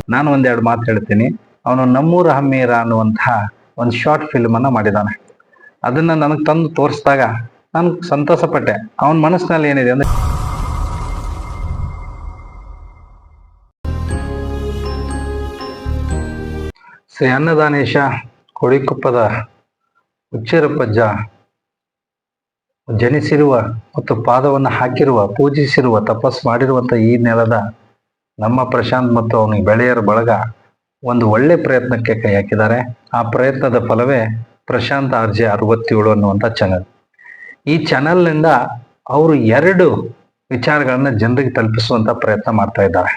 ನಾನು ಒಂದೆರಡು ಮಾತು ಹೇಳ್ತೀನಿ. ಅವನು ನಮ್ಮೂರ ಹಮ್ಮೀರ ಅನ್ನುವಂತಹ ಒಂದು ಶಾರ್ಟ್ ಫಿಲ್ಮ್ ಅನ್ನ ಮಾಡಿದ್ದಾನೆ. ಅದನ್ನ ನನಗೆ ತಂದು ತೋರಿಸಿದಾಗ ನಾನು ಸಂತೋಷ ಪಟ್ಟೆ. ಅವನ ಮನಸ್ಸಿನಲ್ಲಿ ಏನಿದೆ ಅಂದ್ರೆ, ಶ್ರೀ ಅನ್ನದಾನೇಶ ಕೊಳಿಕೊಪ್ಪದ ಹುಚ್ಚೇರಪ್ಪಜ್ಜ ಜನಿಸಿರುವ ಮತ್ತು ಪಾದವನ್ನು ಹಾಕಿರುವ, ಪೂಜಿಸಿರುವ, ತಪಸ್ ಮಾಡಿರುವಂತ ಈ ನೆಲದ ನಮ್ಮ ಪ್ರಶಾಂತ್ ಮತ್ತು ಅವನಿಗೆ ಬೆಳೆಯರ ಬಳಗ ಒಂದು ಒಳ್ಳೆ ಪ್ರಯತ್ನಕ್ಕೆ ಕೈ ಹಾಕಿದ್ದಾರೆ. ಆ ಪ್ರಯತ್ನದ ಫಲವೇ ಪ್ರಶಾಂತ್ RJ 67 ಅನ್ನುವಂಥ ಚಾನೆಲ್. ಈ ಚಾನೆಲ್ನಿಂದ ಅವರು 2 ವಿಚಾರಗಳನ್ನ ಜನರಿಗೆ ತಲುಪಿಸುವಂತ ಪ್ರಯತ್ನ ಮಾಡ್ತಾ ಇದ್ದಾರೆ.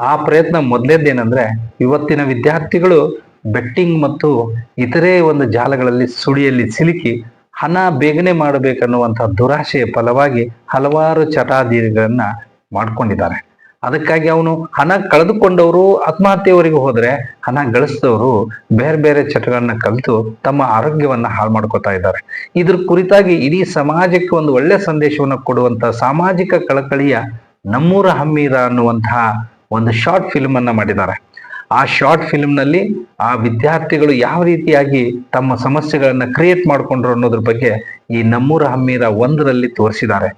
ಆ ಪ್ರಯತ್ನ ಮೊದಲೇದೇನೆಂದ್ರೆ, ಇವತ್ತಿನ ವಿದ್ಯಾರ್ಥಿಗಳು ಬೆಟ್ಟಿಂಗ್ ಮತ್ತು ಇತರೆ ಒಂದು ಜಾಲಗಳಲ್ಲಿ ಸುಳಿಯಲ್ಲಿ ಸಿಲುಕಿ ಹಣ ಬೇಗನೆ ಮಾಡಬೇಕನ್ನುವಂಥ ದುರಾಶೆಯ ಫಲವಾಗಿ ಹಲವಾರು ಚಟಾದಿಗಳನ್ನ ಮಾಡ್ಕೊಂಡಿದ್ದಾರೆ. ಅದಕ್ಕಾಗಿ ಅವನು ಹಣ ಕಳೆದುಕೊಂಡವರು ಆತ್ಮಹತ್ಯೆಯವರೆಗೂ ಹೋದ್ರೆ, ಹಣ ಗಳಿಸಿದವರು ಬೇರೆ ಬೇರೆ ಚಟಗಳನ್ನ ಕಲಿತು ತಮ್ಮ ಆರೋಗ್ಯವನ್ನ ಹಾಳು ಮಾಡ್ಕೋತಾ ಇದ್ದಾರೆ. ಇದ್ರ ಕುರಿತಾಗಿ ಇಡೀ ಸಮಾಜಕ್ಕೆ ಒಂದು ಒಳ್ಳೆ ಸಂದೇಶವನ್ನು ಕೊಡುವಂತ ಸಾಮಾಜಿಕ ಕಳಕಳಿಯ ನಮ್ಮೂರ ಹಮ್ಮೀರ ಅನ್ನುವಂತಹ ಒಂದು ಶಾರ್ಟ್ ಫಿಲ್ಮ್ ಅನ್ನ ಮಾಡಿದ್ದಾರೆ. ಆ ಶಾರ್ಟ್ ಫಿಲ್ಮ್ ನಲ್ಲಿ ಆ ವಿದ್ಯಾರ್ಥಿಗಳು ಯಾವ ರೀತಿಯಾಗಿ ತಮ್ಮ ಸಮಸ್ಯೆಗಳನ್ನ ಕ್ರಿಯೇಟ್ ಮಾಡ್ಕೊಂಡ್ರು ಅನ್ನೋದ್ರ ಬಗ್ಗೆ ಈ ನಮ್ಮೂರ ಹಮ್ಮೀರ 1ರಲ್ಲಿ ತೋರಿಸಿದ್ದಾರೆ.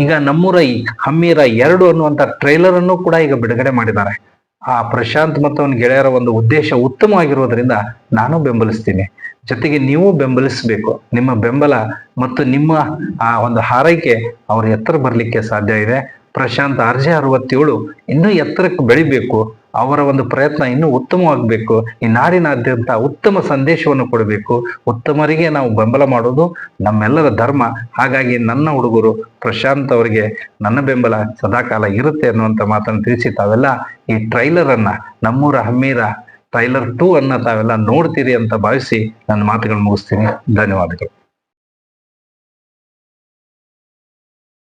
ಈಗ ನಮ್ಮೂರ ಹಮ್ಮೀರ 2 ಅನ್ನುವಂತ ಟ್ರೈಲರ್ ಅನ್ನು ಕೂಡ ಈಗ ಬಿಡುಗಡೆ ಮಾಡಿದ್ದಾರೆ. ಆ ಪ್ರಶಾಂತ್ ಮತ್ತು ಅವನ ಗೆಳೆಯರ ಒಂದು ಉದ್ದೇಶ ಉತ್ತಮವಾಗಿರೋದ್ರಿಂದ ನಾನು ಬೆಂಬಲಿಸ್ತೀನಿ. ಜೊತೆಗೆ ನೀವು ಬೆಂಬಲಿಸಬೇಕು. ನಿಮ್ಮ ಬೆಂಬಲ ಮತ್ತು ನಿಮ್ಮ ಆ ಒಂದು ಹಾರೈಕೆ ಅವ್ರ ಎತ್ತರ ಬರ್ಲಿಕ್ಕೆ ಸಾಧ್ಯ ಇದೆ. ಪ್ರಶಾಂತ್ RJ 67 ಇನ್ನೂ ಎತ್ತರಕ್ಕೆ ಬೆಳಿಬೇಕು. ಅವರ ಒಂದು ಪ್ರಯತ್ನ ಇನ್ನೂ ಉತ್ತಮವಾಗಬೇಕು. ಈ ನಾಡಿನಾದ್ಯಂತ ಉತ್ತಮ ಸಂದೇಶವನ್ನು ಕೊಡಬೇಕು. ಉತ್ತಮರಿಗೆ ನಾವು ಬೆಂಬಲ ಮಾಡೋದು ನಮ್ಮೆಲ್ಲರ ಧರ್ಮ. ಹಾಗಾಗಿ ನನ್ನ ಹುಡುಗರು ಪ್ರಶಾಂತ್ ಅವರಿಗೆ ನನ್ನ ಬೆಂಬಲ ಸದಾಕಾಲ ಇರುತ್ತೆ ಅನ್ನುವಂಥ ಮಾತನ್ನು ತಿಳಿಸಿ ತಾವೆಲ್ಲ ಈ ಟ್ರೈಲರ್ ಅನ್ನ, ನಮ್ಮೂರ ಹಮ್ಮೀರ ಟ್ರೈಲರ್ 2 ಅನ್ನ ತಾವೆಲ್ಲ ನೋಡ್ತೀರಿ ಅಂತ ಭಾವಿಸಿ ನನ್ನ ಮಾತುಗಳು ಮುಗಿಸ್ತೀನಿ. ಧನ್ಯವಾದಗಳು.